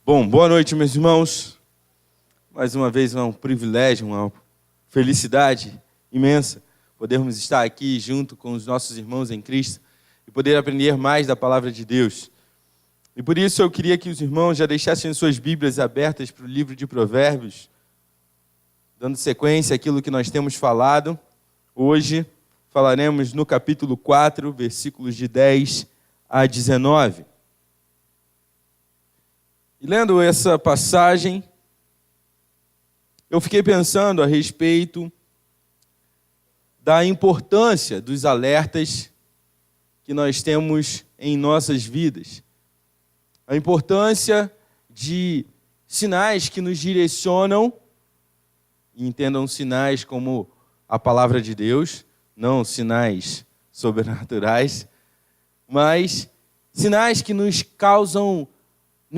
Bom, boa noite, meus irmãos. Mais uma vez é um privilégio, uma felicidade imensa podermos estar aqui junto com os nossos irmãos em Cristo e poder aprender mais da palavra de Deus. E por isso eu queria que os irmãos já deixassem suas Bíblias abertas para o livro de Provérbios, dando sequência àquilo que nós temos falado. Hoje falaremos no capítulo 4, versículos de 10 a 19. E lendo essa passagem, eu fiquei pensando a respeito da importância dos alertas que nós temos em nossas vidas. A importância de sinais que nos direcionam, e entendam sinais como a palavra de Deus, não sinais sobrenaturais, mas sinais que nos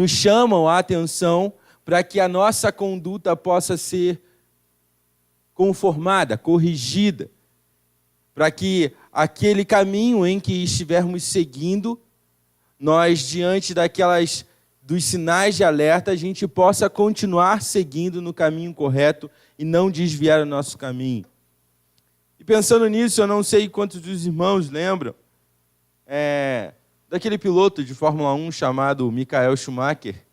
chamam a atenção para que a nossa conduta possa ser conformada, corrigida, para que aquele caminho em que estivermos seguindo, nós, diante dos sinais de alerta, a gente possa continuar seguindo no caminho correto e não desviar o nosso caminho. E pensando nisso, eu não sei quantos dos irmãos lembram daquele piloto de Fórmula 1 chamado Michael Schumacher.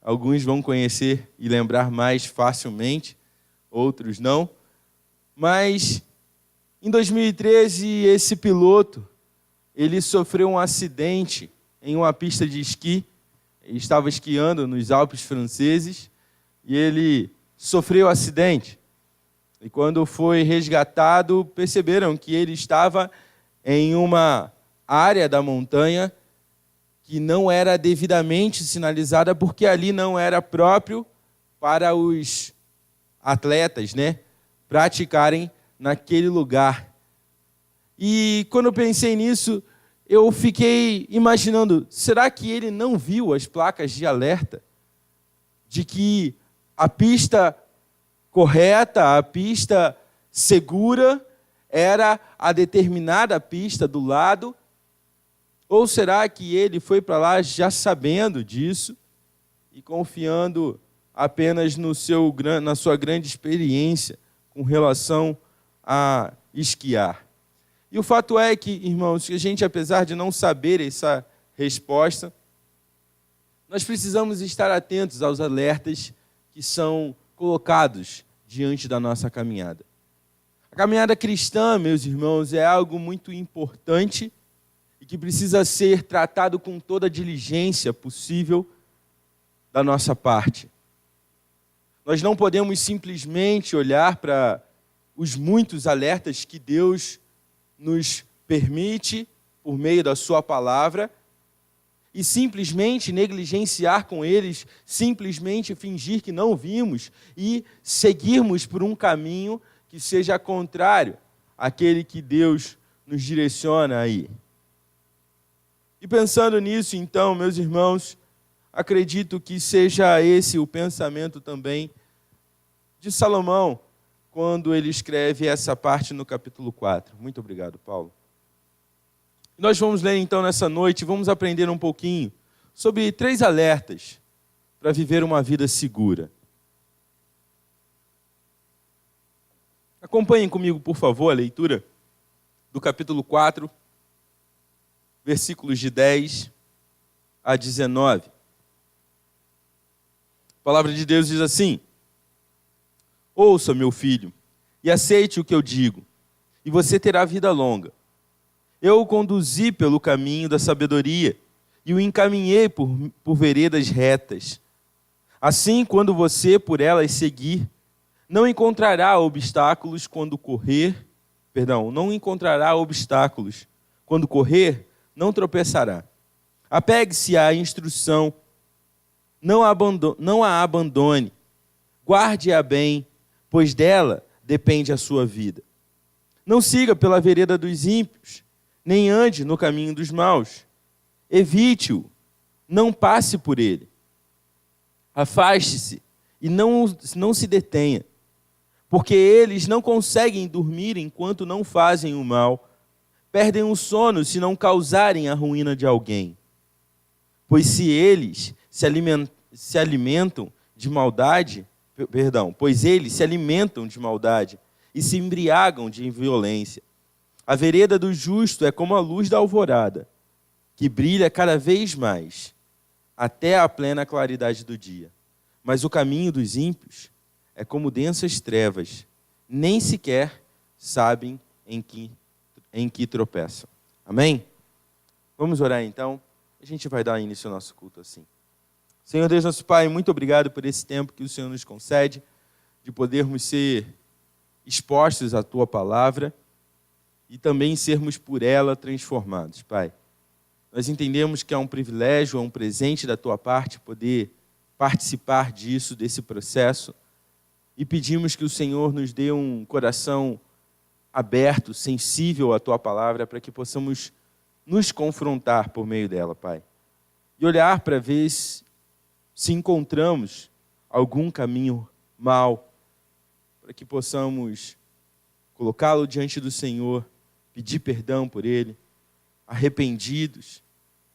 Alguns vão conhecer e lembrar mais facilmente, outros não. Mas em 2013, esse piloto, ele sofreu um acidente em uma pista de esqui. Ele estava esquiando nos Alpes franceses e ele sofreu um acidente. E quando foi resgatado, perceberam que ele estava em uma área da montanha que não era devidamente sinalizada, porque ali não era próprio para os atletas, praticarem naquele lugar. E quando eu pensei nisso, eu fiquei imaginando, será que ele não viu as placas de alerta de que a pista correta, a pista segura, era a determinada pista do lado? Ou será que ele foi para lá já sabendo disso e confiando apenas na sua grande experiência com relação a esquiar? E o fato é que, irmãos, que a gente, apesar de não saber essa resposta, nós precisamos estar atentos aos alertas que são colocados diante da nossa caminhada. A caminhada cristã, meus irmãos, é algo muito importante e que precisa ser tratado com toda a diligência possível da nossa parte. Nós não podemos simplesmente olhar para os muitos alertas que Deus nos permite por meio da sua palavra e simplesmente negligenciar com eles, simplesmente fingir que não vimos e seguirmos por um caminho que seja contrário àquele que Deus nos direciona aí. E pensando nisso, então, meus irmãos, acredito que seja esse o pensamento também de Salomão, quando ele escreve essa parte no capítulo 4. Muito obrigado, Paulo. Nós vamos ler então nessa noite, vamos aprender um pouquinho sobre 3 alertas para viver uma vida segura. Acompanhem comigo, por favor, a leitura do capítulo 4, versículos de 10 a 19. A palavra de Deus diz assim: ouça, meu filho, e aceite o que eu digo, e você terá vida longa. Eu o conduzi pelo caminho da sabedoria, e o encaminhei por veredas retas. Assim, quando você por elas seguir, não encontrará obstáculos quando correr, não tropeçará. Apegue-se à instrução, não a abandone, guarde-a bem, pois dela depende a sua vida. Não siga pela vereda dos ímpios, nem ande no caminho dos maus. Evite-o, não passe por ele. Afaste-se e não se detenha, porque eles não conseguem dormir enquanto não fazem o mal. Perdem o sono se não causarem a ruína de alguém. Pois se se alimentam de maldade, pois eles se alimentam de maldade e se embriagam de violência. A vereda do justo é como a luz da alvorada, que brilha cada vez mais, até a plena claridade do dia. Mas o caminho dos ímpios é como densas trevas, nem sequer sabem em que tropeçam. Amém? Vamos orar então? A gente vai dar início ao nosso culto assim. Senhor Deus, nosso Pai, muito obrigado por esse tempo que o Senhor nos concede, de podermos ser expostos à Tua palavra e também sermos por ela transformados, Pai. Nós entendemos que é um privilégio, é um presente da Tua parte poder participar disso, desse processo, e pedimos que o Senhor nos dê um coração aberto, sensível à Tua palavra, para que possamos nos confrontar por meio dela, Pai. E olhar para ver se encontramos algum caminho mau, para que possamos colocá-lo diante do Senhor, pedir perdão por ele, arrependidos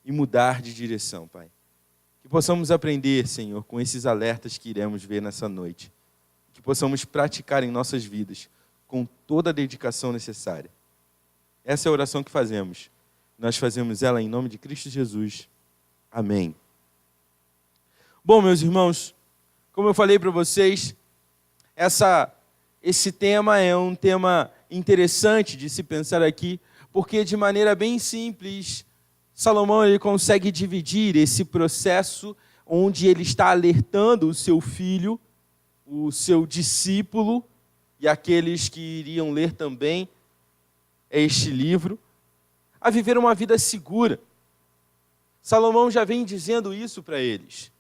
e mudar de direção, Pai. Que possamos aprender, Senhor, com esses alertas que iremos ver nessa noite. Que possamos praticar em nossas vidas com toda a dedicação necessária. Essa é a oração que fazemos. Nós fazemos ela em nome de Cristo Jesus. Amém. Bom, meus irmãos, como eu falei para vocês, esse tema é um tema interessante de se pensar aqui, porque de maneira bem simples, Salomão ele consegue dividir esse processo onde ele está alertando o seu filho, o seu discípulo e aqueles que iriam ler também este livro, a viver uma vida segura. Salomão já vem dizendo isso para eles.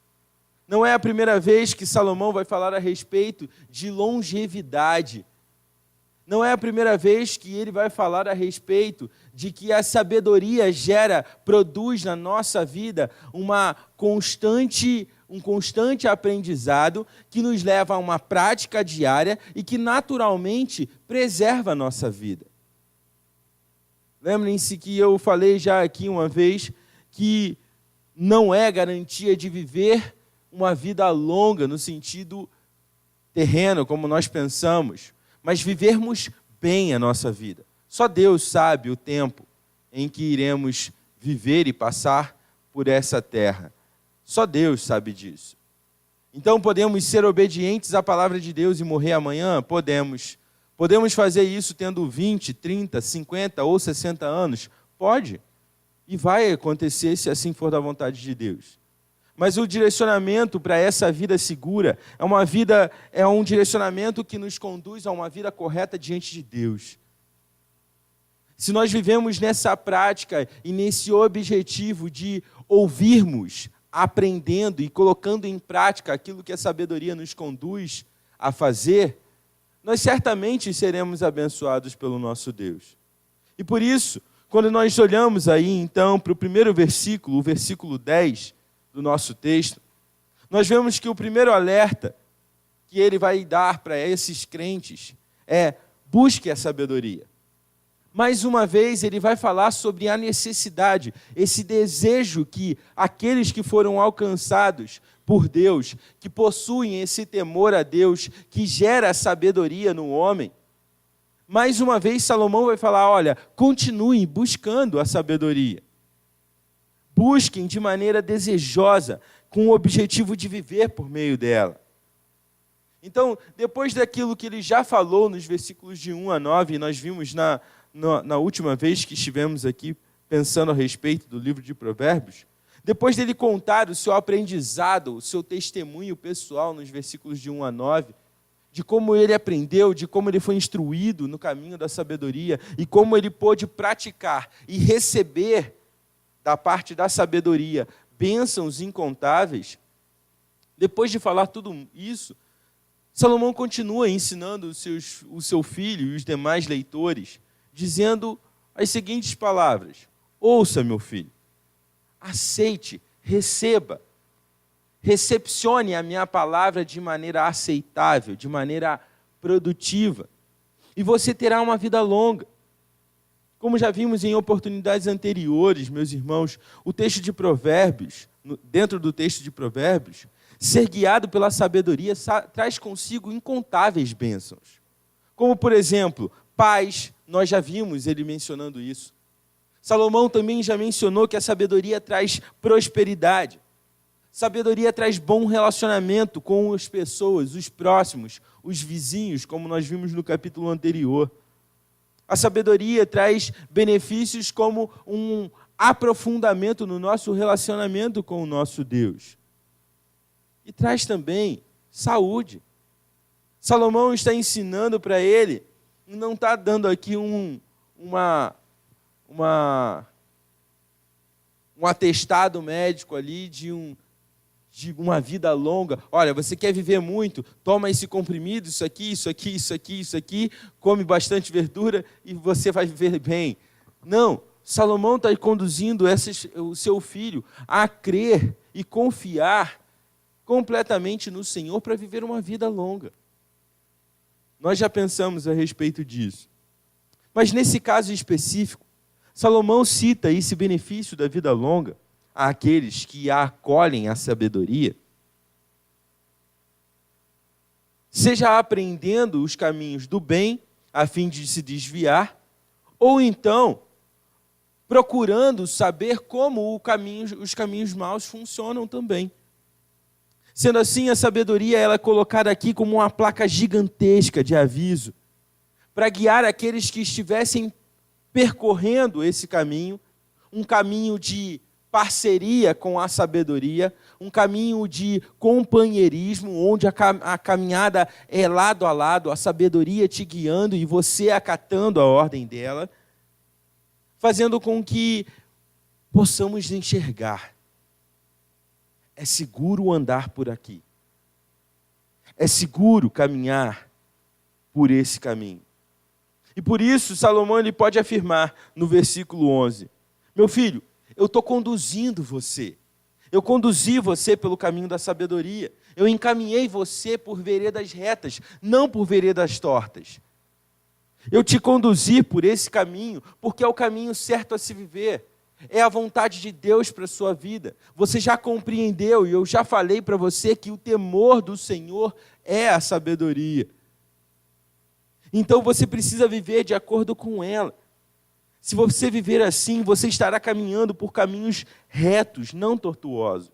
Não é a primeira vez que Salomão vai falar a respeito de longevidade. Não é a primeira vez que ele vai falar a respeito de que a sabedoria produz na nossa vida um constante aprendizado que nos leva a uma prática diária e que naturalmente preserva a nossa vida. Lembrem-se que eu falei já aqui uma vez que não é garantia de viver uma vida longa no sentido terreno, como nós pensamos, mas vivermos bem a nossa vida. Só Deus sabe o tempo em que iremos viver e passar por essa terra. Só Deus sabe disso. Então, podemos ser obedientes à palavra de Deus e morrer amanhã? Podemos. Podemos fazer isso tendo 20, 30, 50 ou 60 anos? Pode. E vai acontecer se assim for da vontade de Deus. Mas o direcionamento para essa vida segura é um direcionamento que nos conduz a uma vida correta diante de Deus. Se nós vivemos nessa prática e nesse objetivo de ouvirmos, aprendendo e colocando em prática aquilo que a sabedoria nos conduz a fazer, nós certamente seremos abençoados pelo nosso Deus. E por isso, quando nós olhamos aí então para o primeiro versículo, o versículo 10 do nosso texto, nós vemos que o primeiro alerta que ele vai dar para esses crentes é: busque a sabedoria. Mais uma vez, ele vai falar sobre a necessidade, esse desejo que aqueles que foram alcançados por Deus, que possuem esse temor a Deus, que gera a sabedoria no homem. Mais uma vez, Salomão vai falar: olha, continuem buscando a sabedoria. Busquem de maneira desejosa, com o objetivo de viver por meio dela. Então, depois daquilo que ele já falou nos versículos de 1 a 9, nós vimos na última vez que estivemos aqui pensando a respeito do livro de Provérbios, depois dele contar o seu aprendizado, o seu testemunho pessoal nos versículos de 1 a 9, de como ele aprendeu, de como ele foi instruído no caminho da sabedoria e como ele pôde praticar e receber da parte da sabedoria bênçãos incontáveis. Depois de falar tudo isso, Salomão continua ensinando o seu filho e os demais leitores, dizendo as seguintes palavras: ouça, meu filho, aceite, receba, recepcione a minha palavra de maneira aceitável, de maneira produtiva, e você terá uma vida longa. Como já vimos em oportunidades anteriores, meus irmãos, o texto de Provérbios, dentro do texto de Provérbios, Ser guiado pela sabedoria traz consigo incontáveis bênçãos. Como, por exemplo, paz, nós já vimos ele mencionando isso. Salomão também já mencionou que a sabedoria traz prosperidade. Sabedoria traz bom relacionamento com as pessoas, os próximos, os vizinhos, como nós vimos no capítulo anterior. A sabedoria traz benefícios como um aprofundamento no nosso relacionamento com o nosso Deus. E traz também saúde. Salomão está ensinando para ele, e não está dando aqui um atestado médico ali de uma vida longa. Olha, você quer viver muito? Toma esse comprimido, isso aqui, come bastante verdura e você vai viver bem. Não, Salomão está conduzindo o seu filho a crer e confiar completamente no Senhor para viver uma vida longa. Nós já pensamos a respeito disso. Mas nesse caso específico, Salomão cita esse benefício da vida longa àqueles que acolhem a sabedoria, seja aprendendo os caminhos do bem, a fim de se desviar, ou então procurando saber como os caminhos maus funcionam também. Sendo assim, a sabedoria ela é colocada aqui como uma placa gigantesca de aviso, para guiar aqueles que estivessem percorrendo esse caminho, um caminho de parceria com a sabedoria, um caminho de companheirismo, onde a caminhada é lado a lado, a sabedoria te guiando e você acatando a ordem dela, fazendo com que possamos enxergar. É seguro andar por aqui. É seguro caminhar por esse caminho. E por isso, Salomão ele pode afirmar no versículo 11, meu filho, eu estou conduzindo você. Eu conduzi você pelo caminho da sabedoria. Eu encaminhei você por veredas retas, não por veredas tortas. Eu te conduzi por esse caminho, porque é o caminho certo a se viver. É a vontade de Deus para a sua vida. Você já compreendeu, e eu já falei para você que o temor do Senhor é a sabedoria. Então você precisa viver de acordo com ela. Se você viver assim, você estará caminhando por caminhos retos, não tortuosos.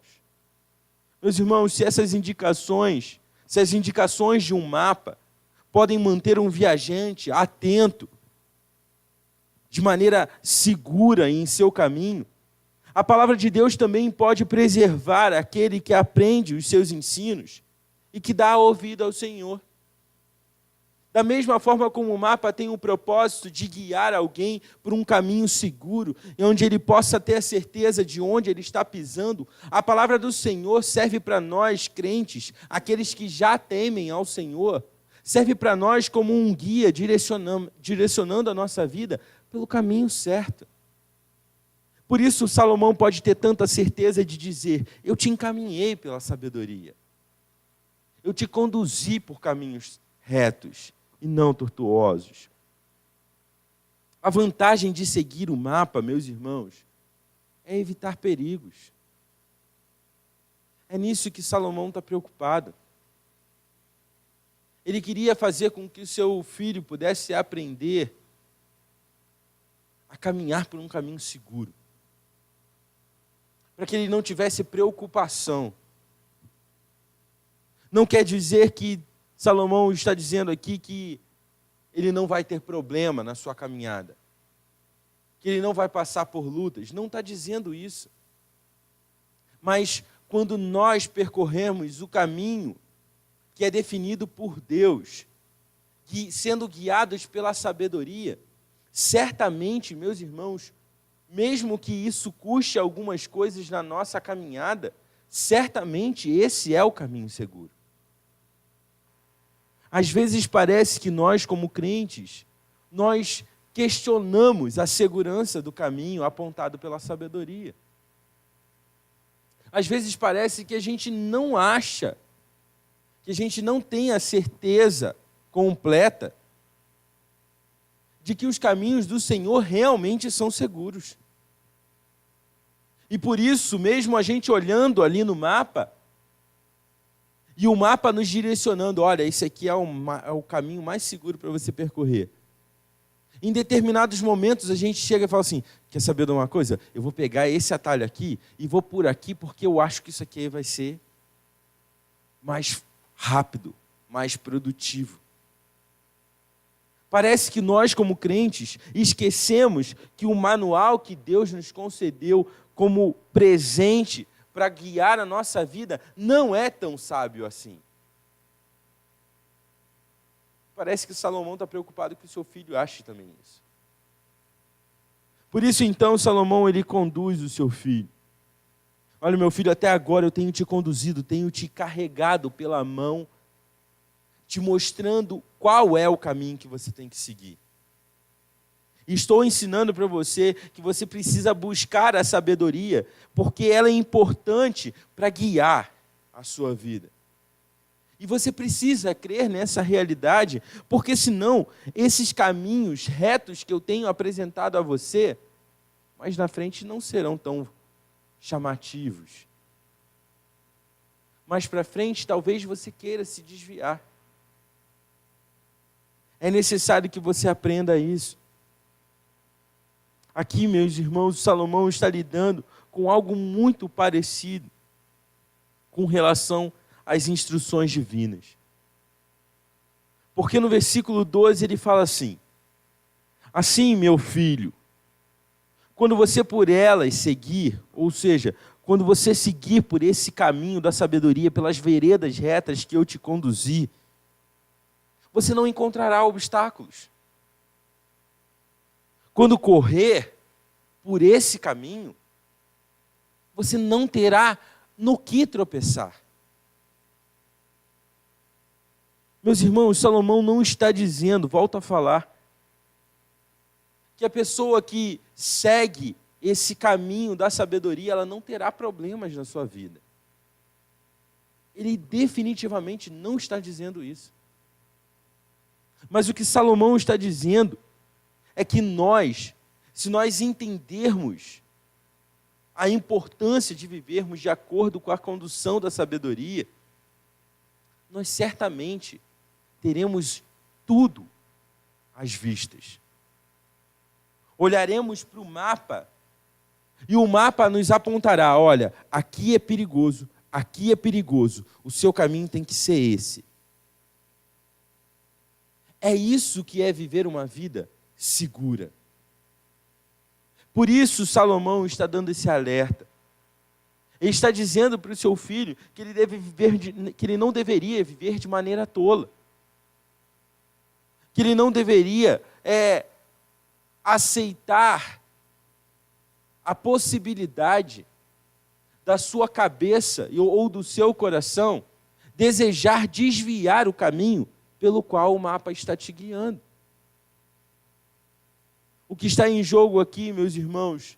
Meus irmãos, se as indicações de um mapa podem manter um viajante atento, de maneira segura em seu caminho, a palavra de Deus também pode preservar aquele que aprende os seus ensinos e que dá ouvido ao Senhor. Da mesma forma como o mapa tem o propósito de guiar alguém por um caminho seguro, onde ele possa ter a certeza de onde ele está pisando, a palavra do Senhor serve para nós, crentes, aqueles que já temem ao Senhor, serve para nós como um guia direcionando a nossa vida pelo caminho certo. Por isso, Salomão pode ter tanta certeza de dizer, eu te encaminhei pela sabedoria. Eu te conduzi por caminhos retos e não tortuosos. A vantagem de seguir o mapa, meus irmãos, é evitar perigos. É nisso que Salomão está preocupado. Ele queria fazer com que o seu filho pudesse aprender a caminhar por um caminho seguro, para que ele não tivesse preocupação. Não quer dizer que Salomão está dizendo aqui que ele não vai ter problema na sua caminhada, que ele não vai passar por lutas. Não está dizendo isso. Mas quando nós percorremos o caminho que é definido por Deus, sendo guiados pela sabedoria, certamente, meus irmãos, mesmo que isso custe algumas coisas na nossa caminhada, certamente esse é o caminho seguro. Às vezes parece que nós, como crentes, nós questionamos a segurança do caminho apontado pela sabedoria. Às vezes parece que a gente não acha, que a gente não tem a certeza completa de que os caminhos do Senhor realmente são seguros. E por isso, mesmo a gente olhando ali no mapa, E o mapa nos direcionando, olha, esse aqui é o caminho mais seguro para você percorrer. Em determinados momentos a gente chega e fala assim, quer saber de uma coisa? Eu vou pegar esse atalho aqui e vou por aqui porque eu acho que isso aqui vai ser mais rápido, mais produtivo. Parece que nós, como crentes, esquecemos que o manual que Deus nos concedeu como presente para guiar a nossa vida não é tão sábio assim. Parece que Salomão está preocupado que o seu filho ache também isso. Por isso, então, Salomão, ele conduz o seu filho. Olha, meu filho, até agora eu tenho te conduzido, tenho te carregado pela mão, te mostrando qual é o caminho que você tem que seguir. Estou ensinando para você que você precisa buscar a sabedoria, porque ela é importante para guiar a sua vida. E você precisa crer nessa realidade, porque senão esses caminhos retos que eu tenho apresentado a você, mais na frente não serão tão chamativos. Mais para frente talvez você queira se desviar. É necessário que você aprenda isso. Aqui, meus irmãos, Salomão está lidando com algo muito parecido com relação às instruções divinas. Porque no versículo 12 ele fala assim, assim, meu filho, quando você por elas seguir, ou seja, quando você seguir por esse caminho da sabedoria, pelas veredas retas que eu te conduzi, você não encontrará obstáculos. Quando correr por esse caminho, você não terá no que tropeçar. Meus irmãos, Salomão não está dizendo, volto a falar, que a pessoa que segue esse caminho da sabedoria, ela não terá problemas na sua vida. Ele definitivamente não está dizendo isso. Mas o que Salomão está dizendo é que nós, se nós entendermos a importância de vivermos de acordo com a condução da sabedoria, nós certamente teremos tudo às vistas. Olharemos para o mapa e o mapa nos apontará, olha, aqui é perigoso, o seu caminho tem que ser esse. É isso que é viver uma vida segura. Por isso Salomão está dando esse alerta. Ele está dizendo para o seu filho que ele não deveria viver de maneira tola. Que ele não deveria aceitar a possibilidade da sua cabeça ou do seu coração desejar desviar o caminho pelo qual o mapa está te guiando. O que está em jogo aqui, meus irmãos,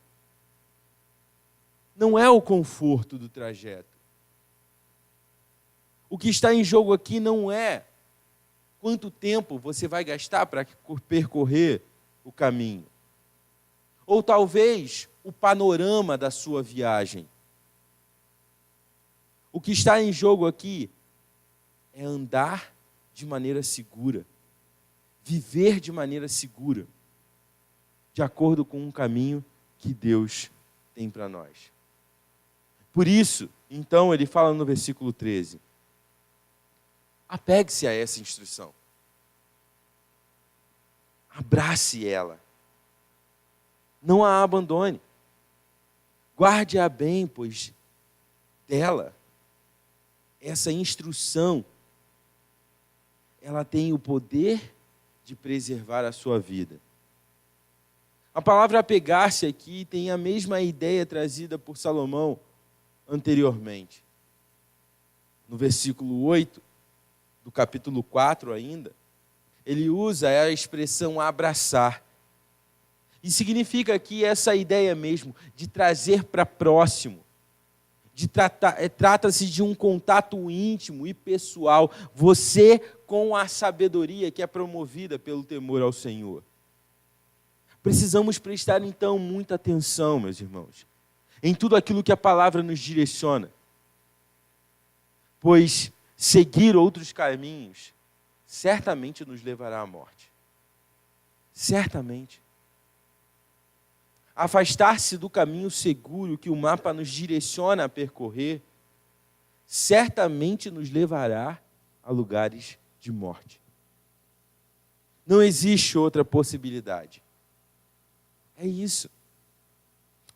não é o conforto do trajeto. O que está em jogo aqui não é quanto tempo você vai gastar para percorrer o caminho. Ou talvez o panorama da sua viagem. O que está em jogo aqui é andar de maneira segura, viver de maneira segura, de acordo com um caminho que Deus tem para nós. Por isso, então, ele fala no versículo 13, apegue-se a essa instrução, abrace ela, não a abandone, guarde-a bem, pois dela, essa instrução, ela tem o poder de preservar a sua vida. A palavra apegar-se aqui tem a mesma ideia trazida por Salomão anteriormente. No versículo 8, do capítulo 4 ainda, ele usa a expressão abraçar. E significa aqui essa ideia mesmo de trazer para próximo. Trata-se de um contato íntimo e pessoal, você com a sabedoria que é promovida pelo temor ao Senhor. Precisamos prestar então muita atenção, meus irmãos, em tudo aquilo que a palavra nos direciona. Pois seguir outros caminhos, certamente nos levará à morte. Certamente. Afastar-se do caminho seguro que o mapa nos direciona a percorrer, certamente nos levará a lugares de morte. Não existe outra possibilidade. É isso.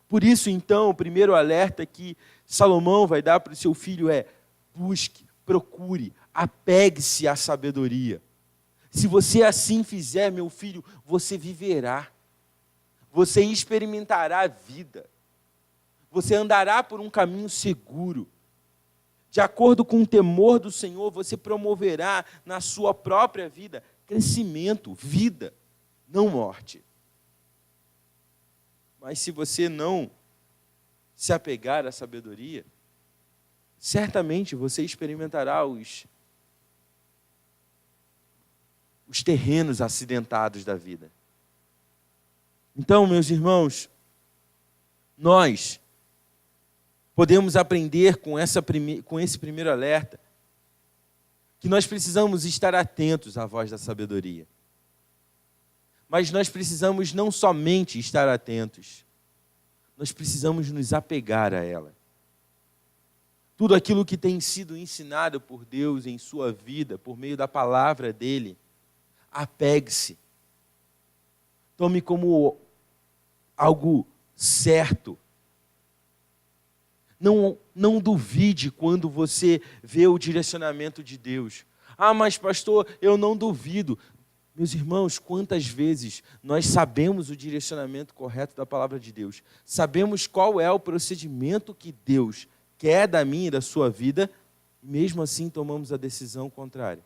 Por isso, então, o primeiro alerta que Salomão vai dar para o seu filho é: busque, procure, apegue-se à sabedoria. Se você assim fizer, meu filho, você viverá. Você experimentará a vida. Você andará por um caminho seguro. De acordo com o temor do Senhor, você promoverá na sua própria vida crescimento, vida, não morte. Mas se você não se apegar à sabedoria, certamente você experimentará os terrenos acidentados da vida. Então, meus irmãos, nós podemos aprender com esse primeiro alerta que nós precisamos estar atentos à voz da sabedoria. Mas nós precisamos não somente estar atentos, nós precisamos nos apegar a ela. Tudo aquilo que tem sido ensinado por Deus em sua vida, por meio da palavra dele, apegue-se. Tome como algo certo. Não duvide quando você vê o direcionamento de Deus. Ah, mas pastor, eu não duvido. Meus irmãos, quantas vezes nós sabemos o direcionamento correto da palavra de Deus? Sabemos qual é o procedimento que Deus quer da minha e da sua vida, e mesmo assim tomamos a decisão contrária.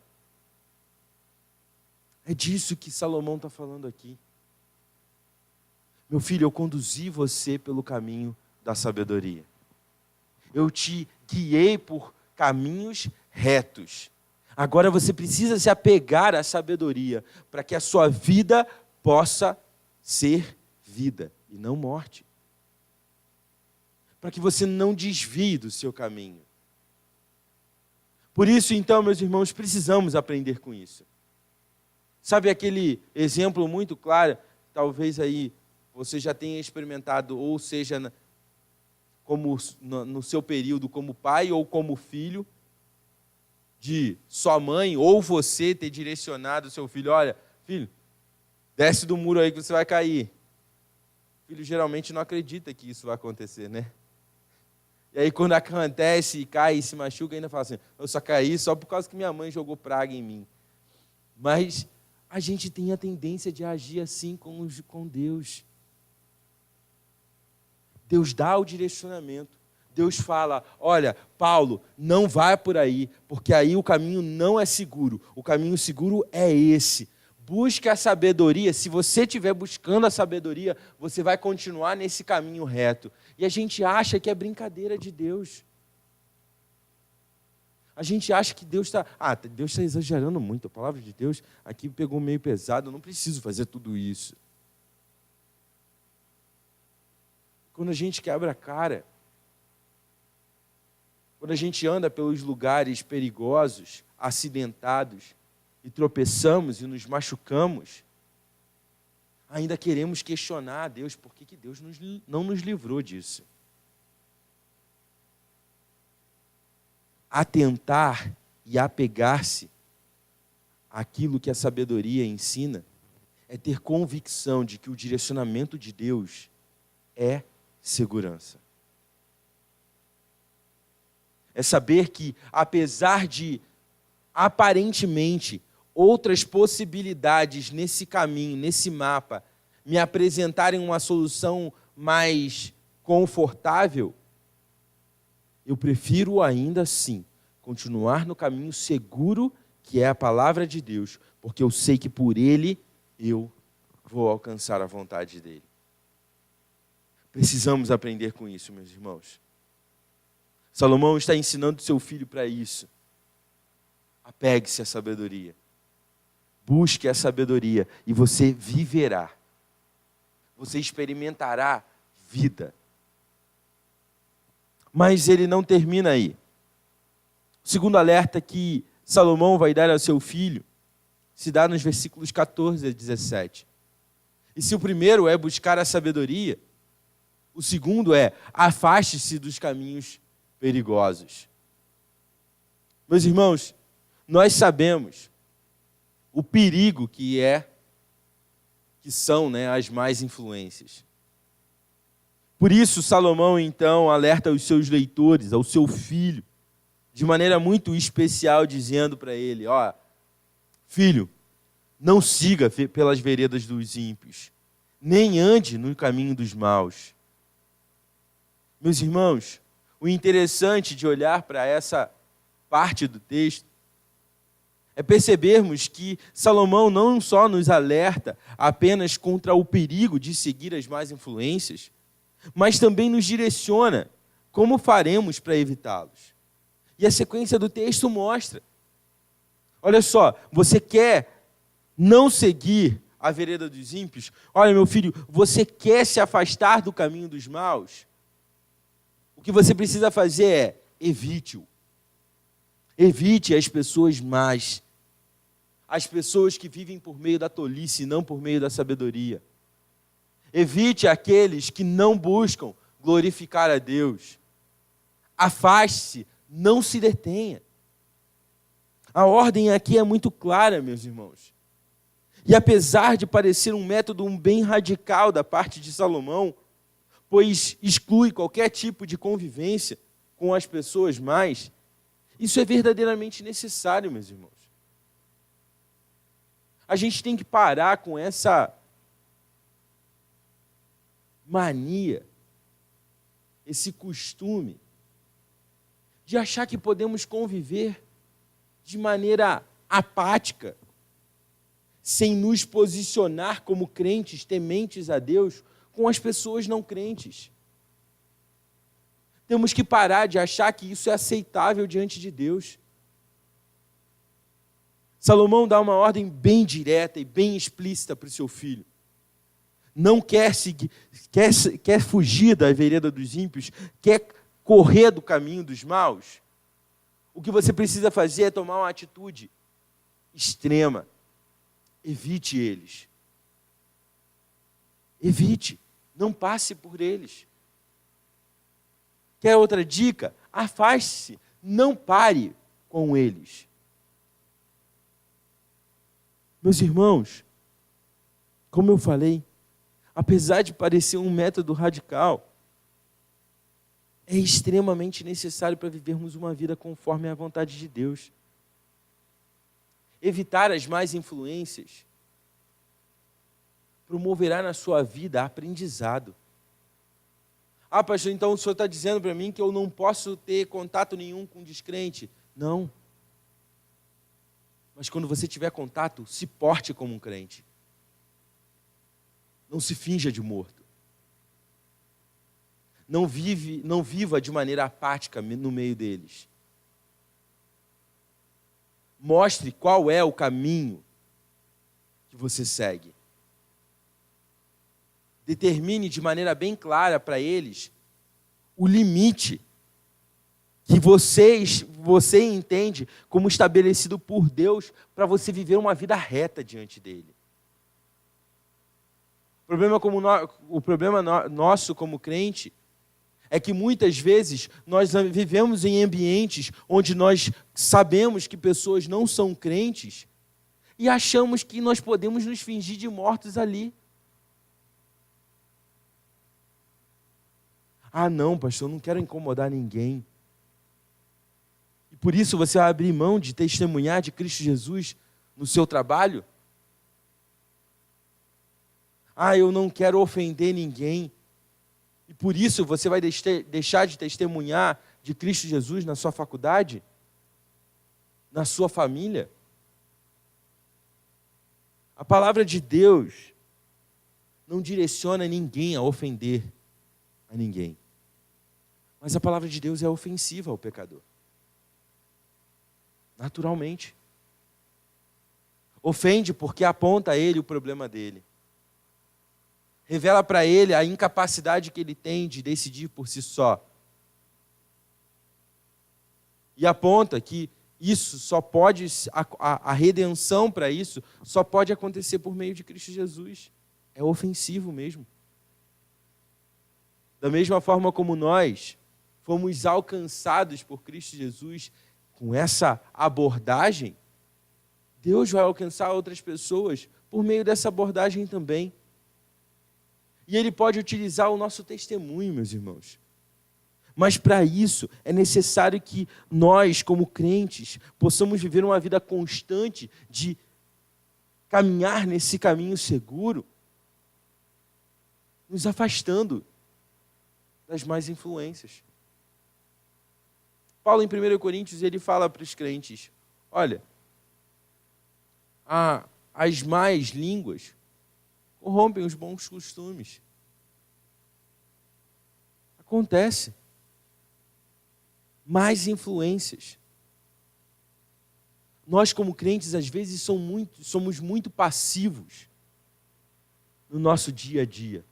É disso que Salomão está falando aqui. Meu filho, eu conduzi você pelo caminho da sabedoria. Eu te guiei por caminhos retos. Agora você precisa se apegar à sabedoria para que a sua vida possa ser vida e não morte. Para que você não desvie do seu caminho. Por isso, então, meus irmãos, precisamos aprender com isso. Sabe aquele exemplo muito claro, talvez aí você já tenha experimentado, ou seja, como no seu período como pai ou como filho, de sua mãe ou você ter direcionado o seu filho: olha, filho, desce do muro aí que você vai cair. O filho geralmente não acredita que isso vai acontecer, né? E aí quando acontece e cai e se machuca, ainda fala assim: eu só caí só por causa que minha mãe jogou praga em mim. Mas a gente tem a tendência de agir assim com Deus. Deus dá o direcionamento. Deus fala: olha, Paulo, não vai por aí, porque aí o caminho não é seguro. O caminho seguro é esse. Busque a sabedoria. Se você estiver buscando a sabedoria, você vai continuar nesse caminho reto. E a gente acha que é brincadeira de Deus. A gente acha que Deus está... Deus está exagerando muito. A palavra de Deus aqui pegou meio pesado. Eu não preciso fazer tudo isso. Quando a gente quebra a cara, quando a gente anda pelos lugares perigosos, acidentados, e tropeçamos e nos machucamos, ainda queremos questionar a Deus, por que Deus não nos livrou disso? Atentar e apegar-se àquilo que a sabedoria ensina é ter convicção de que o direcionamento de Deus é segurança. É saber que, apesar de, aparentemente, outras possibilidades nesse caminho, nesse mapa, me apresentarem uma solução mais confortável, eu prefiro ainda assim continuar no caminho seguro que é a palavra de Deus, porque eu sei que por ele eu vou alcançar a vontade dele. Precisamos aprender com isso, meus irmãos. Salomão está ensinando seu filho para isso. Apegue-se à sabedoria. Busque a sabedoria e você viverá. Você experimentará vida. Mas ele não termina aí. segundo alerta que Salomão vai dar ao seu filho se dá nos versículos 14 a 17. E se o primeiro é buscar a sabedoria, o segundo é afaste-se dos caminhos perigosos. Meus irmãos, nós sabemos o perigo que são as más influências. Por isso, Salomão, então, alerta os seus leitores, ao seu filho, de maneira muito especial, dizendo para ele, filho, não siga pelas veredas dos ímpios, nem ande no caminho dos maus. Meus irmãos, o interessante de olhar para essa parte do texto é percebermos que Salomão não só nos alerta apenas contra o perigo de seguir as más influências, mas também nos direciona como faremos para evitá-los. E a sequência do texto mostra. Olha só, você quer não seguir a vereda dos ímpios? Olha, meu filho, você quer se afastar do caminho dos maus? O que você precisa fazer é evite-o. Evite as pessoas más. As pessoas que vivem por meio da tolice e não por meio da sabedoria. Evite aqueles que não buscam glorificar a Deus. Afaste-se, não se detenha. A ordem aqui é muito clara, meus irmãos. E apesar de parecer um método bem radical da parte de Salomão, pois exclui qualquer tipo de convivência com as pessoas más, isso é verdadeiramente necessário, meus irmãos. A gente tem que parar com essa mania, esse costume de achar que podemos conviver de maneira apática, sem nos posicionar como crentes tementes a Deus com as pessoas não crentes. Temos que parar de achar que isso é aceitável diante de Deus. Salomão dá uma ordem bem direta e bem explícita para o seu filho. Não quer fugir da vereda dos ímpios, quer correr do caminho dos maus. O que você precisa fazer é tomar uma atitude extrema. Evite eles. Evite. Não passe por eles. Quer outra dica? Afaste-se. Não pare com eles. Meus irmãos, como eu falei, apesar de parecer um método radical, é extremamente necessário para vivermos uma vida conforme a vontade de Deus. Evitar as más influências promoverá na sua vida aprendizado. Pastor, então o senhor está dizendo para mim que eu não posso ter contato nenhum com descrente? Não. Mas quando você tiver contato, se porte como um crente. Não se finja de morto. Não viva de maneira apática no meio deles. Mostre qual é o caminho que você segue. Determine de maneira bem clara para eles o limite que você entende como estabelecido por Deus para você viver uma vida reta diante dele. O problema nosso como crente é que muitas vezes nós vivemos em ambientes onde nós sabemos que pessoas não são crentes e achamos que nós podemos nos fingir de mortos ali. Não, pastor, eu não quero incomodar ninguém. E por isso você vai abrir mão de testemunhar de Cristo Jesus no seu trabalho? Eu não quero ofender ninguém. E por isso você vai deixar de testemunhar de Cristo Jesus na sua faculdade? Na sua família? A palavra de Deus não direciona ninguém a ofender a ninguém. Mas a palavra de Deus é ofensiva ao pecador. Naturalmente. Ofende porque aponta a ele o problema dele. Revela para ele a incapacidade que ele tem de decidir por si só. E aponta que isso só pode, a redenção para isso só pode acontecer por meio de Cristo Jesus. É ofensivo mesmo. Da mesma forma como nós fomos alcançados por Cristo Jesus com essa abordagem, Deus vai alcançar outras pessoas por meio dessa abordagem também. E Ele pode utilizar o nosso testemunho, meus irmãos. Mas para isso é necessário que nós, como crentes, possamos viver uma vida constante de caminhar nesse caminho seguro, nos afastando das más influências. Paulo, em 1 Coríntios, ele fala para os crentes, olha, as más línguas corrompem os bons costumes. Acontece. Mais influências. Nós, como crentes, às vezes somos muito passivos no nosso dia a dia.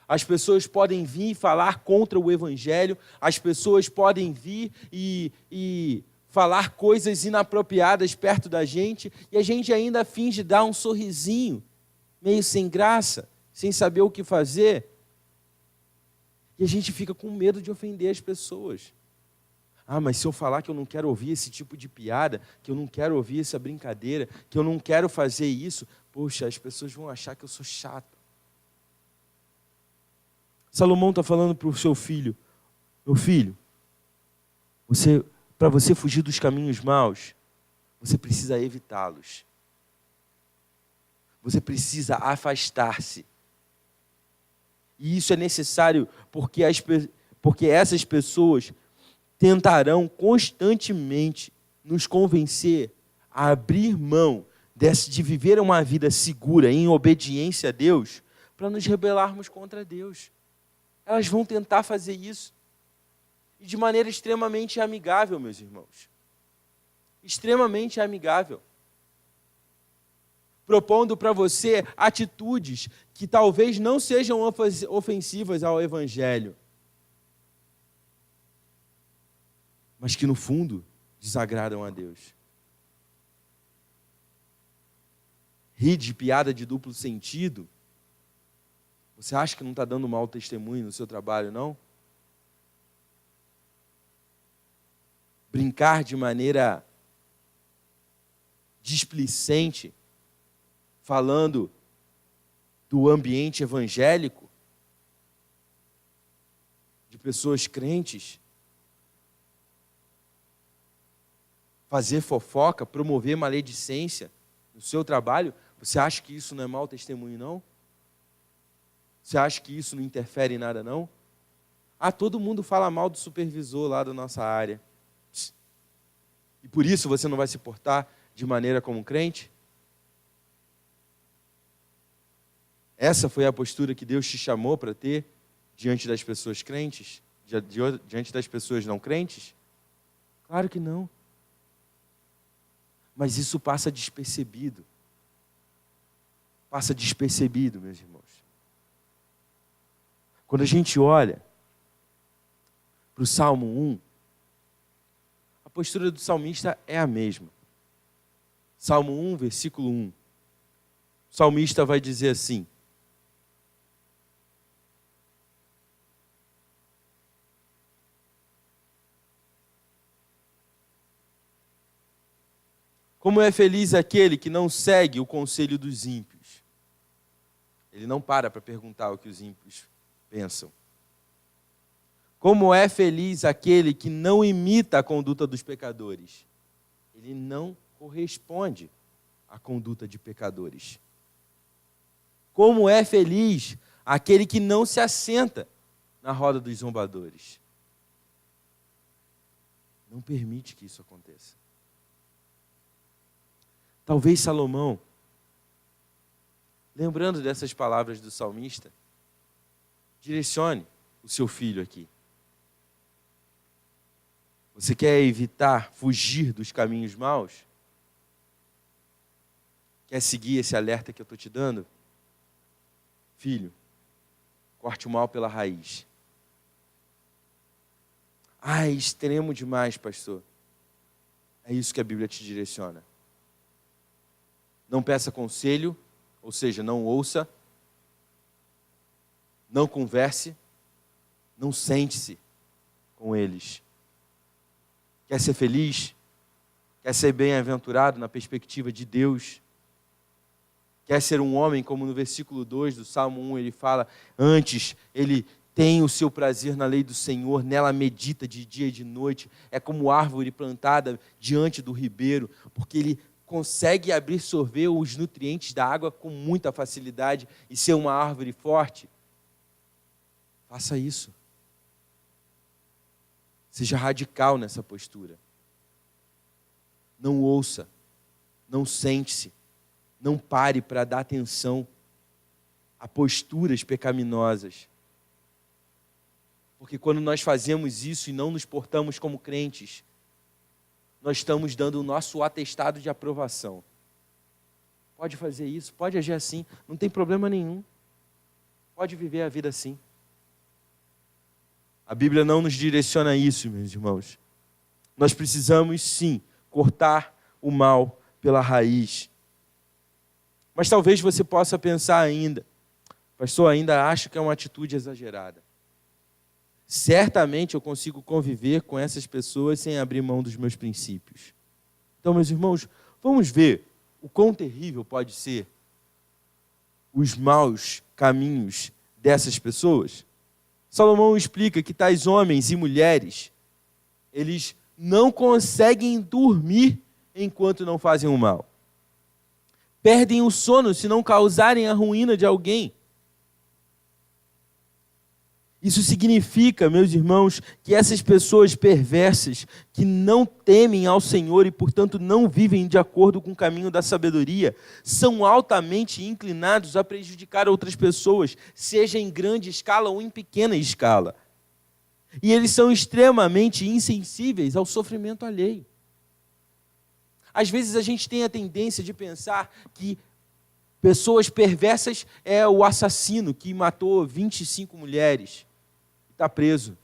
As pessoas podem vir falar contra o Evangelho, as pessoas podem vir e falar coisas inapropriadas perto da gente, e a gente ainda finge dar um sorrisinho, meio sem graça, sem saber o que fazer. E a gente fica com medo de ofender as pessoas. Mas se eu falar que eu não quero ouvir esse tipo de piada, que eu não quero ouvir essa brincadeira, que eu não quero fazer isso, poxa, as pessoas vão achar que eu sou chato. Salomão está falando para o seu filho, meu filho, para você fugir dos caminhos maus, você precisa evitá-los. Você precisa afastar-se. E isso é necessário porque essas pessoas tentarão constantemente nos convencer a abrir mão de viver uma vida segura em obediência a Deus para nos rebelarmos contra Deus. Elas vão tentar fazer isso. E de maneira extremamente amigável, meus irmãos. Extremamente amigável. Propondo para você atitudes que talvez não sejam ofensivas ao Evangelho, mas que no fundo desagradam a Deus. Rir de piada de duplo sentido. Você acha que não está dando mau testemunho no seu trabalho, não? Brincar de maneira displicente, falando do ambiente evangélico, de pessoas crentes, fazer fofoca, promover maledicência no seu trabalho, você acha que isso não é mau testemunho, não? Você acha que isso não interfere em nada, não? Todo mundo fala mal do supervisor lá da nossa área. E por isso você não vai se portar de maneira como um crente? Essa foi a postura que Deus te chamou para ter diante das pessoas crentes? Diante das pessoas não crentes? Claro que não. Mas isso passa despercebido. Passa despercebido, meus irmãos. Quando a gente olha para o Salmo 1, a postura do salmista é a mesma. Salmo 1, versículo 1. O salmista vai dizer assim: como é feliz aquele que não segue o conselho dos ímpios. Ele não para perguntar o que os ímpios pensam. Como é feliz aquele que não imita a conduta dos pecadores. Ele não corresponde à conduta de pecadores. Como é feliz aquele que não se assenta na roda dos zombadores. Não permite que isso aconteça. Talvez Salomão, lembrando dessas palavras do salmista, direcione o seu filho aqui. Você quer evitar, fugir dos caminhos maus? Quer seguir esse alerta que eu estou te dando? Filho, corte o mal pela raiz. Ah, é extremo demais, pastor. É isso que a Bíblia te direciona. Não peça conselho, ou seja, não ouça, não converse, não sente-se com eles. Quer ser feliz? Quer ser bem-aventurado na perspectiva de Deus? Quer ser um homem, como no versículo 2 do Salmo 1, ele fala, antes ele tem o seu prazer na lei do Senhor, nela medita de dia e de noite, é como árvore plantada diante do ribeiro, porque ele consegue absorver os nutrientes da água com muita facilidade e ser uma árvore forte. Faça isso. Seja radical nessa postura. Não ouça, não sente-se, não pare para dar atenção a posturas pecaminosas. Porque quando nós fazemos isso e não nos portamos como crentes, nós estamos dando o nosso atestado de aprovação. Pode fazer isso, pode agir assim, não tem problema nenhum. Pode viver a vida assim. A Bíblia não nos direciona a isso, meus irmãos. Nós precisamos, sim, cortar o mal pela raiz. Mas talvez você possa pensar ainda, pastor, ainda acho que é uma atitude exagerada. Certamente eu consigo conviver com essas pessoas sem abrir mão dos meus princípios. Então, meus irmãos, vamos ver o quão terrível pode ser os maus caminhos dessas pessoas. Salomão explica que tais homens e mulheres, eles não conseguem dormir enquanto não fazem o mal. Perdem o sono se não causarem a ruína de alguém. Isso significa, meus irmãos, que essas pessoas perversas, que não temem ao Senhor e, portanto, não vivem de acordo com o caminho da sabedoria, são altamente inclinados a prejudicar outras pessoas, seja em grande escala ou em pequena escala. E eles são extremamente insensíveis ao sofrimento alheio. Às vezes a gente tem a tendência de pensar que pessoas perversas é o assassino que matou 25 mulheres. Está preso,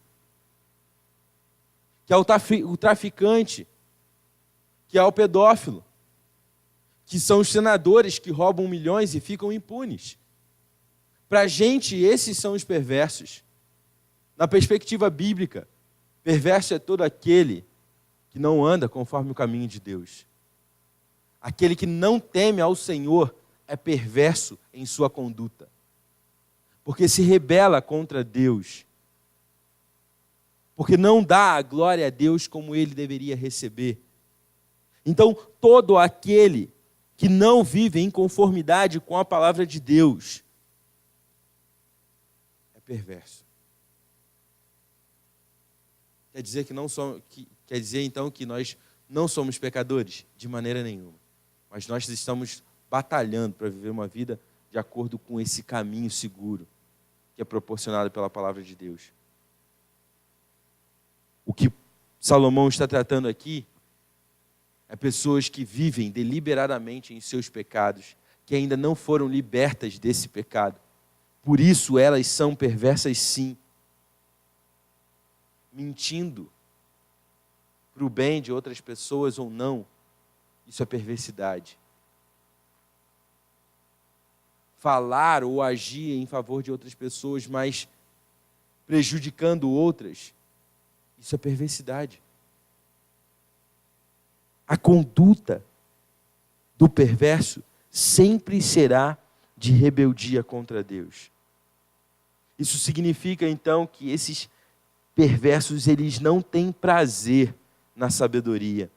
que é o traficante, que é o pedófilo, que são os senadores que roubam milhões e ficam impunes. Para a gente, esses são os perversos. Na perspectiva bíblica, perverso é todo aquele que não anda conforme o caminho de Deus. Aquele que não teme ao Senhor é perverso em sua conduta, porque se rebela contra Deus, porque não dá a glória a Deus como ele deveria receber. Então, todo aquele que não vive em conformidade com a palavra de Deus é perverso. Quer dizer então que nós não somos pecadores? De maneira nenhuma. Mas nós estamos batalhando para viver uma vida de acordo com esse caminho seguro que é proporcionado pela palavra de Deus. O que Salomão está tratando aqui é pessoas que vivem deliberadamente em seus pecados, que ainda não foram libertas desse pecado. Por isso elas são perversas sim. Mentindo para o bem de outras pessoas ou não, isso é perversidade. Falar ou agir em favor de outras pessoas, mas prejudicando outras, isso é perversidade. A conduta do perverso sempre será de rebeldia contra Deus. Isso significa, então, que esses perversos, eles não têm prazer na sabedoria.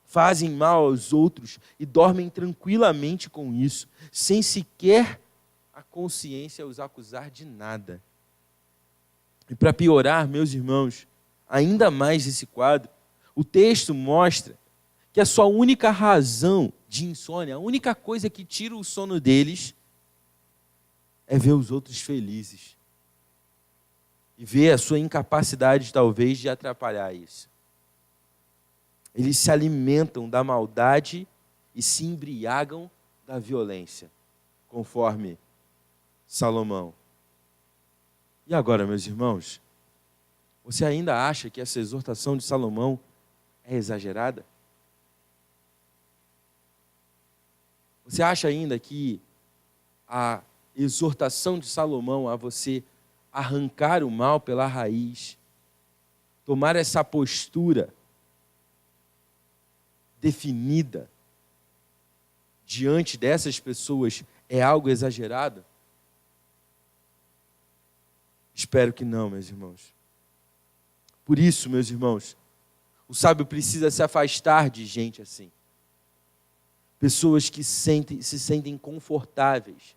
Fazem mal aos outros e dormem tranquilamente com isso, sem sequer a consciência os acusar de nada. E para piorar, meus irmãos, ainda mais esse quadro, o texto mostra que a sua única razão de insônia, a única coisa que tira o sono deles, é ver os outros felizes. E ver a sua incapacidade, talvez, de atrapalhar isso. Eles se alimentam da maldade e se embriagam da violência, conforme Salomão. E agora, meus irmãos, Você ainda acha que essa exortação de Salomão é exagerada? Você acha ainda que a exortação de Salomão a você arrancar o mal pela raiz, tomar essa postura definida diante dessas pessoas é algo exagerado? Espero que não, meus irmãos. Por isso, meus irmãos, o sábio precisa se afastar de gente assim. Pessoas que se sentem confortáveis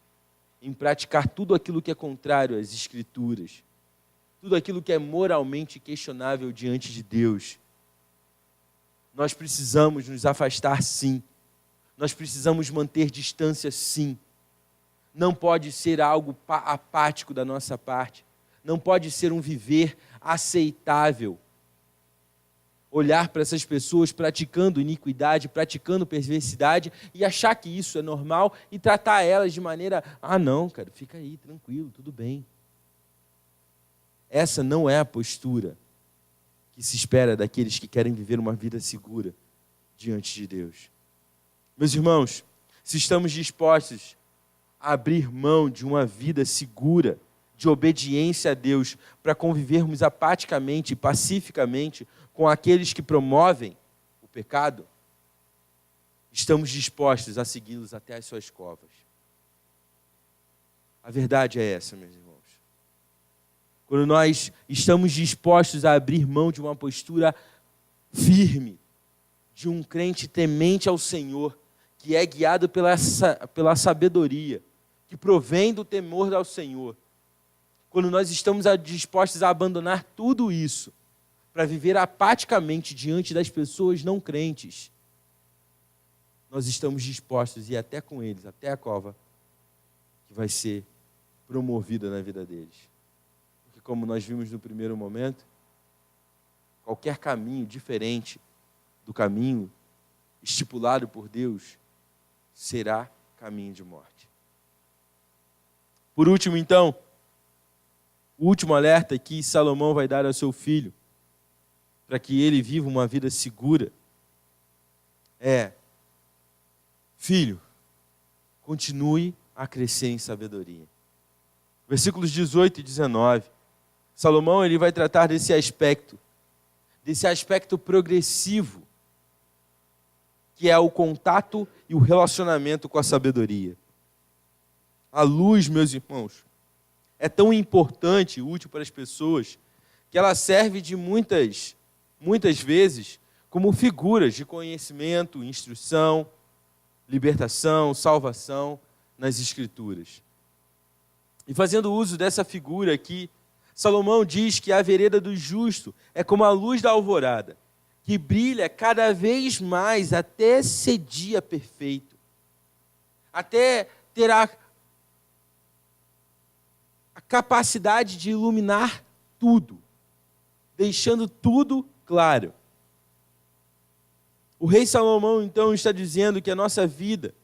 em praticar tudo aquilo que é contrário às Escrituras, tudo aquilo que é moralmente questionável diante de Deus. Nós precisamos nos afastar, sim. Nós precisamos manter distância, sim. Não pode ser algo apático da nossa parte. Não pode ser um viver aceitável. Olhar para essas pessoas praticando iniquidade, praticando perversidade e achar que isso é normal e tratar elas de maneira, não, cara, fica aí, tranquilo, tudo bem. Essa não é a postura que se espera daqueles que querem viver uma vida segura diante de Deus. Meus irmãos, se estamos dispostos a abrir mão de uma vida segura, de obediência a Deus, para convivermos apaticamente e pacificamente com aqueles que promovem o pecado, estamos dispostos a segui-los até as suas covas. A verdade é essa, meus irmãos. Quando nós estamos dispostos a abrir mão de uma postura firme, de um crente temente ao Senhor, que é guiado pela sabedoria, que provém do temor ao Senhor, quando nós estamos dispostos a abandonar tudo isso, para viver apaticamente diante das pessoas não crentes, nós estamos dispostos a ir até com eles, até a cova, que vai ser promovida na vida deles. Porque como nós vimos no primeiro momento, qualquer caminho diferente do caminho estipulado por Deus será caminho de morte. Por último, então, o último alerta que Salomão vai dar ao seu filho, para que ele viva uma vida segura, é: filho, continue a crescer em sabedoria. Versículos 18 e 19. Salomão ele vai tratar desse aspecto progressivo, que é o contato e o relacionamento com a sabedoria. A luz, meus irmãos, é tão importante e útil para as pessoas que ela serve de muitas vezes como figuras de conhecimento, instrução, libertação, salvação nas Escrituras. E fazendo uso dessa figura aqui, Salomão diz que a vereda do justo é como a luz da alvorada, que brilha cada vez mais até ser dia perfeito, até ter a capacidade de iluminar tudo, deixando tudo claro. O rei Salomão, então, está dizendo que em nossa vida,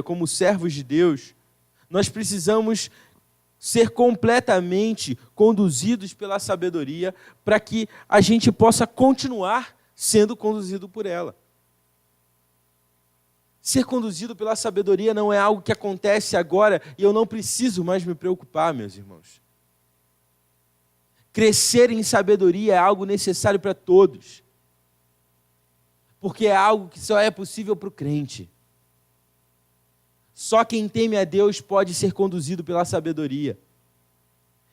como servos de Deus, nós precisamos ser completamente conduzidos pela sabedoria para que a gente possa continuar sendo conduzido por ela. Ser conduzido pela sabedoria não é algo que acontece agora e eu não preciso mais me preocupar, meus irmãos. Crescer em sabedoria é algo necessário para todos, porque é algo que só é possível para o crente. Só quem teme a Deus pode ser conduzido pela sabedoria.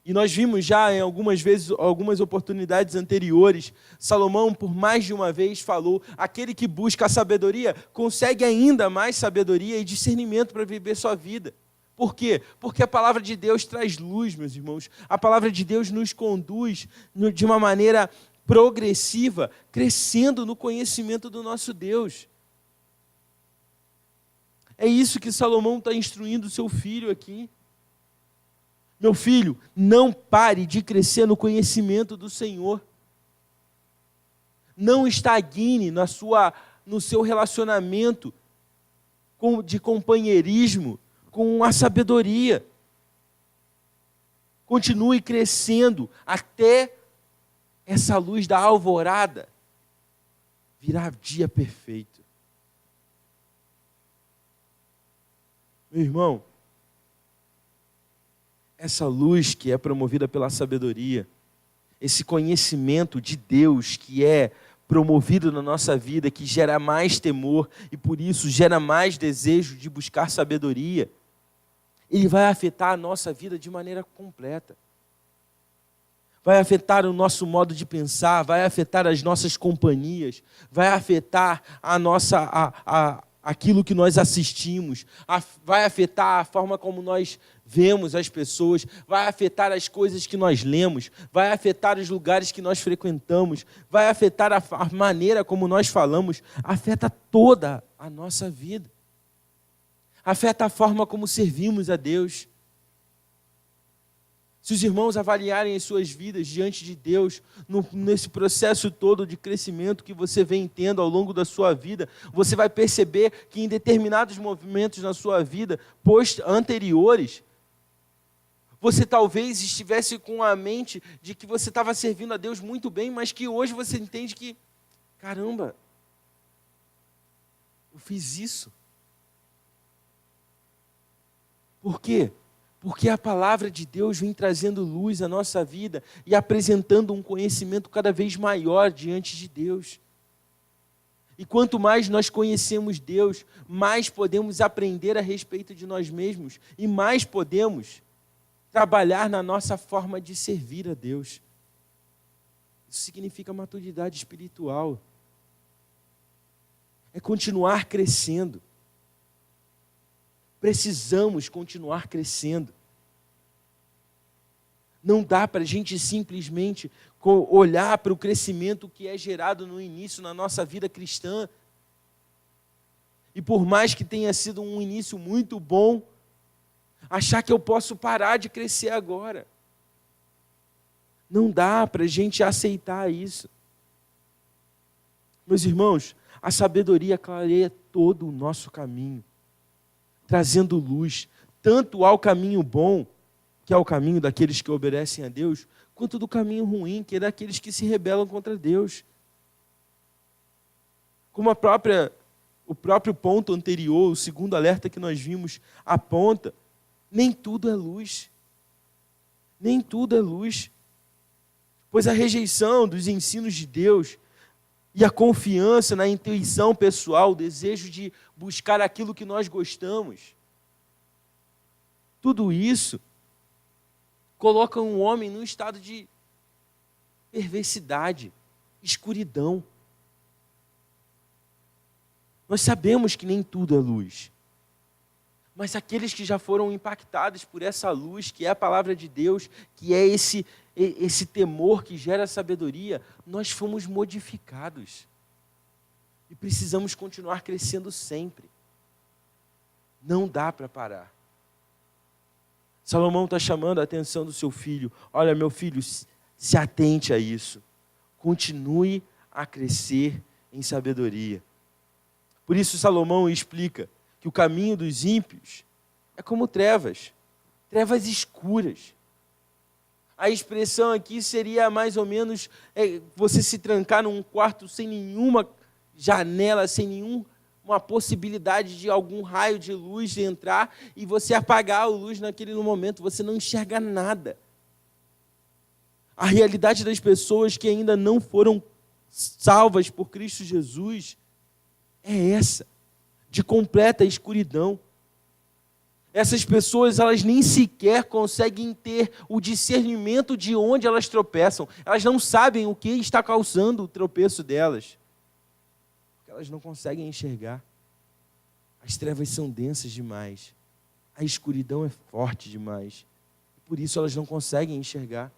E nós vimos já em algumas oportunidades anteriores, Salomão por mais de uma vez falou: aquele que busca a sabedoria consegue ainda mais sabedoria e discernimento para viver sua vida. Por quê? Porque a palavra de Deus traz luz, meus irmãos. A palavra de Deus nos conduz de uma maneira progressiva, crescendo no conhecimento do nosso Deus. É isso que Salomão está instruindo o seu filho aqui. Meu filho, não pare de crescer no conhecimento do Senhor. Não estagne no seu relacionamento de companheirismo com a sabedoria. Continue crescendo até essa luz da alvorada virar dia perfeito. Meu irmão, essa luz que é promovida pela sabedoria, esse conhecimento de Deus que é promovido na nossa vida, que gera mais temor e por isso gera mais desejo de buscar sabedoria, ele vai afetar a nossa vida de maneira completa. Vai afetar o nosso modo de pensar, vai afetar as nossas companhias, vai afetar aquilo que nós assistimos, vai afetar a forma como nós vemos as pessoas, vai afetar as coisas que nós lemos, vai afetar os lugares que nós frequentamos, vai afetar a maneira como nós falamos, afeta toda a nossa vida. Afeta a forma como servimos a Deus. Se os irmãos avaliarem as suas vidas diante de Deus, nesse processo todo de crescimento que você vem tendo ao longo da sua vida, você vai perceber que em determinados movimentos na sua vida, anteriores, você talvez estivesse com a mente de que você estava servindo a Deus muito bem, mas que hoje você entende que, caramba, eu fiz isso. Por quê? Porque a palavra de Deus vem trazendo luz à nossa vida e apresentando um conhecimento cada vez maior diante de Deus. E quanto mais nós conhecemos Deus, mais podemos aprender a respeito de nós mesmos e mais podemos trabalhar na nossa forma de servir a Deus. Isso significa maturidade espiritual. É continuar crescendo. Precisamos continuar crescendo. Não dá para a gente simplesmente olhar para o crescimento que é gerado no início na nossa vida cristã. E por mais que tenha sido um início muito bom, achar que eu posso parar de crescer agora. Não dá para a gente aceitar isso. Meus irmãos, a sabedoria clareia todo o nosso caminho, trazendo luz, tanto ao caminho bom, que é o caminho daqueles que obedecem a Deus, quanto do caminho ruim, que é daqueles que se rebelam contra Deus. Como o próprio ponto anterior, o segundo alerta que nós vimos, aponta, nem tudo é luz. Nem tudo é luz. Pois a rejeição dos ensinos de Deus e a confiança na intuição pessoal, o desejo de buscar aquilo que nós gostamos, tudo isso coloca um homem num estado de perversidade, escuridão. Nós sabemos que nem tudo é luz, mas aqueles que já foram impactados por essa luz, que é a palavra de Deus, que é esse temor que gera sabedoria, nós fomos modificados. E precisamos continuar crescendo sempre. Não dá para parar. Salomão está chamando a atenção do seu filho. Olha, meu filho, se atente a isso. Continue a crescer em sabedoria. Por isso Salomão explica que o caminho dos ímpios é como trevas escuras. A expressão aqui seria mais ou menos você se trancar num quarto sem nenhuma janela, sem nenhuma possibilidade de algum raio de luz entrar e você apagar a luz naquele momento, você não enxerga nada. A realidade das pessoas que ainda não foram salvas por Cristo Jesus é essa, de completa escuridão. Essas pessoas, elas nem sequer conseguem ter o discernimento de onde elas tropeçam. Elas não sabem o que está causando o tropeço delas. Porque elas não conseguem enxergar. As trevas são densas demais. A escuridão é forte demais. Por isso elas não conseguem enxergar.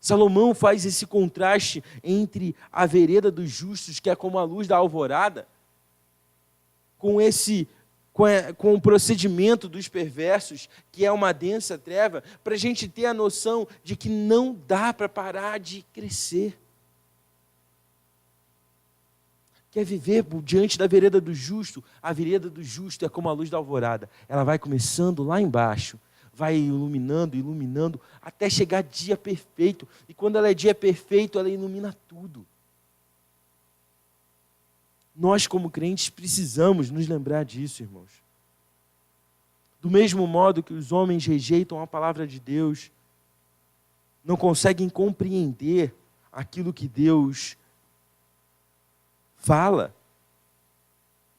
Salomão faz esse contraste entre a vereda dos justos, que é como a luz da alvorada, com o procedimento dos perversos, que é uma densa treva, para a gente ter a noção de que não dá para parar de crescer. Quer viver diante da vereda do justo? A vereda do justo é como a luz da alvorada. Ela vai começando lá embaixo, vai iluminando, iluminando, até chegar dia perfeito. E quando ela é dia perfeito, ela ilumina tudo. Nós, como crentes, precisamos nos lembrar disso, irmãos. Do mesmo modo que os homens rejeitam a palavra de Deus, não conseguem compreender aquilo que Deus fala,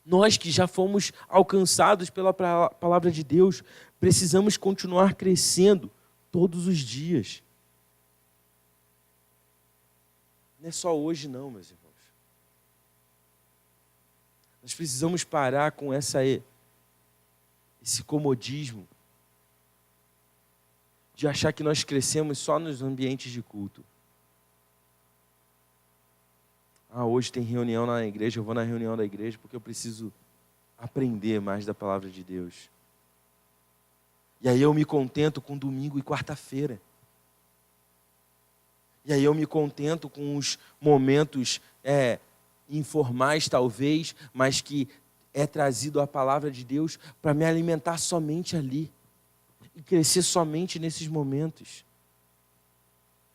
nós que já fomos alcançados pela palavra de Deus, precisamos continuar crescendo todos os dias. Não é só hoje não, meus irmãos. Nós precisamos parar com esse comodismo de achar que nós crescemos só nos ambientes de culto. Hoje tem reunião na igreja, eu vou na reunião da igreja porque eu preciso aprender mais da palavra de Deus. E aí eu me contento com domingo e quarta-feira. E aí eu me contento com os momentos informais talvez, mas que é trazido a palavra de Deus para me alimentar somente ali. E crescer somente nesses momentos.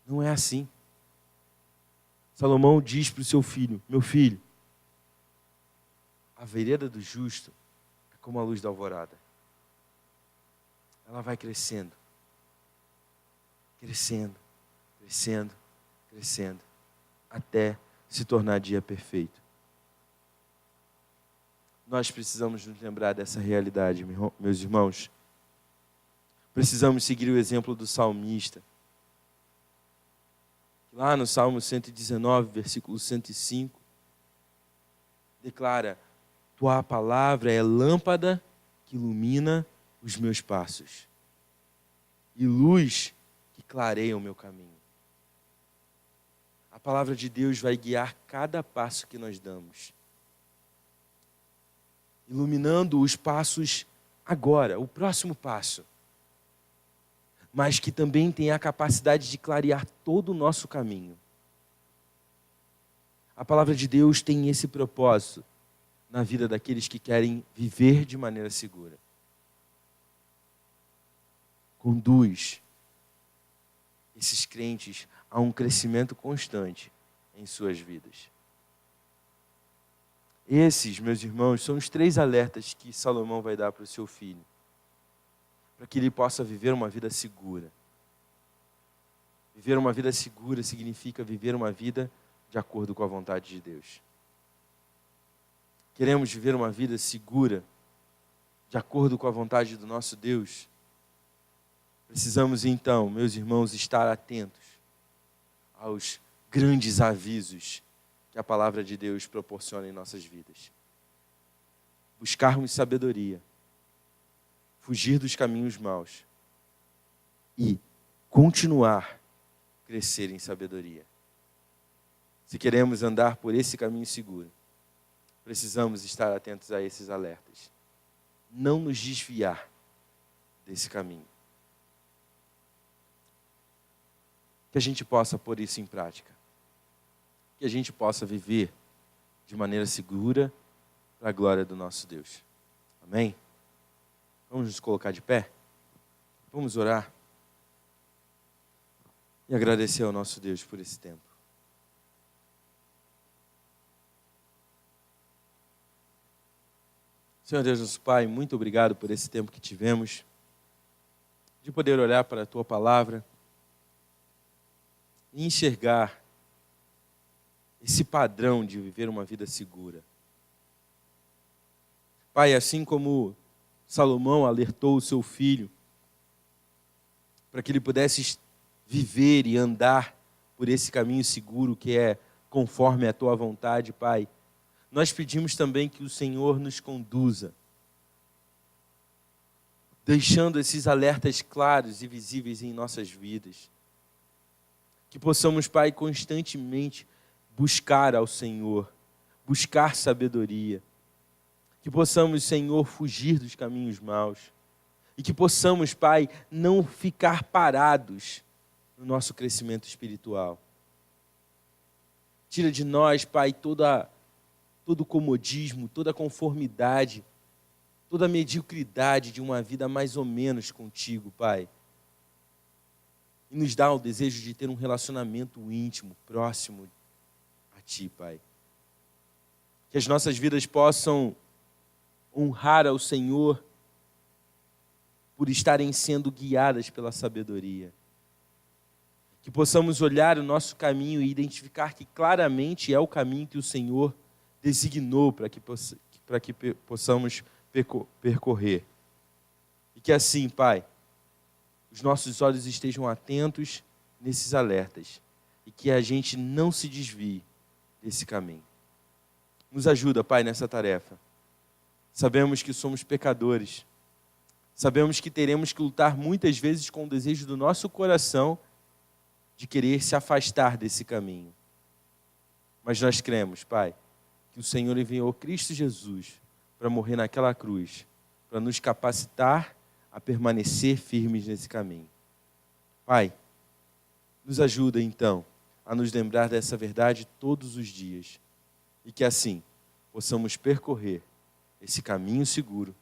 Não é assim. Salomão diz para o seu filho: meu filho, a vereda do justo é como a luz da alvorada. Ela vai crescendo, crescendo, crescendo, crescendo, até se tornar dia perfeito. Nós precisamos nos lembrar dessa realidade, meus irmãos. Precisamos seguir o exemplo do salmista. Lá no Salmo 119, versículo 105, declara: tua palavra é lâmpada que ilumina os meus passos e luz que clareia o meu caminho. A palavra de Deus vai guiar cada passo que nós damos, iluminando os passos agora, o próximo passo, mas que também tem a capacidade de clarear todo o nosso caminho. A palavra de Deus tem esse propósito na vida daqueles que querem viver de maneira segura. Conduz esses crentes a um crescimento constante em suas vidas. Esses, meus irmãos, são os 3 alertas que Salomão vai dar para o seu filho, para que ele possa viver uma vida segura. Viver uma vida segura significa viver uma vida de acordo com a vontade de Deus. Queremos viver uma vida segura, de acordo com a vontade do nosso Deus? Precisamos então, meus irmãos, estar atentos aos grandes avisos que a palavra de Deus proporciona em nossas vidas. Buscarmos sabedoria, fugir dos caminhos maus e continuar a crescer em sabedoria. Se queremos andar por esse caminho seguro, precisamos estar atentos a esses alertas. Não nos desviar desse caminho. Que a gente possa pôr isso em prática. Que a gente possa viver de maneira segura para a glória do nosso Deus. Amém? Vamos nos colocar de pé? Vamos orar e agradecer ao nosso Deus por esse tempo. Senhor Deus, nosso Pai, muito obrigado por esse tempo que tivemos, de poder olhar para a Tua palavra e enxergar esse padrão de viver uma vida segura. Pai, assim como Salomão alertou o seu filho para que ele pudesse viver e andar por esse caminho seguro que é conforme a Tua vontade, Pai, nós pedimos também que o Senhor nos conduza, deixando esses alertas claros e visíveis em nossas vidas. Que possamos, Pai, constantemente buscar ao Senhor, buscar sabedoria. Que possamos, Senhor, fugir dos caminhos maus. E que possamos, Pai, não ficar parados no nosso crescimento espiritual. Tira de nós, Pai, todo comodismo, toda conformidade toda a mediocridade de uma vida mais ou menos contigo, Pai. E nos dá o desejo de ter um relacionamento íntimo, próximo a Ti, Pai. Que as nossas vidas possam honrar ao Senhor por estarem sendo guiadas pela sabedoria. Que possamos olhar o nosso caminho e identificar que claramente é o caminho que o Senhor designou para que possamos percorrer. E que assim, Pai, os nossos olhos estejam atentos nesses alertas e que a gente não se desvie desse caminho. Nos ajuda, Pai, nessa tarefa. Sabemos que somos pecadores. Sabemos que teremos que lutar muitas vezes com o desejo do nosso coração de querer se afastar desse caminho. Mas nós cremos, Pai, que o Senhor enviou Cristo Jesus para morrer naquela cruz, para nos capacitar a permanecer firmes nesse caminho. Pai, nos ajuda então a nos lembrar dessa verdade todos os dias e que assim possamos percorrer esse caminho seguro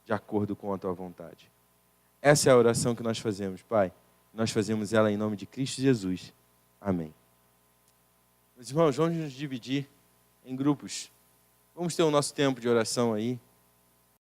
de acordo com a Tua vontade. Essa é a oração que nós fazemos, Pai. Nós fazemos ela em nome de Cristo Jesus. Amém. Meus irmãos, vamos nos dividir em grupos. Vamos ter o nosso tempo de oração aí.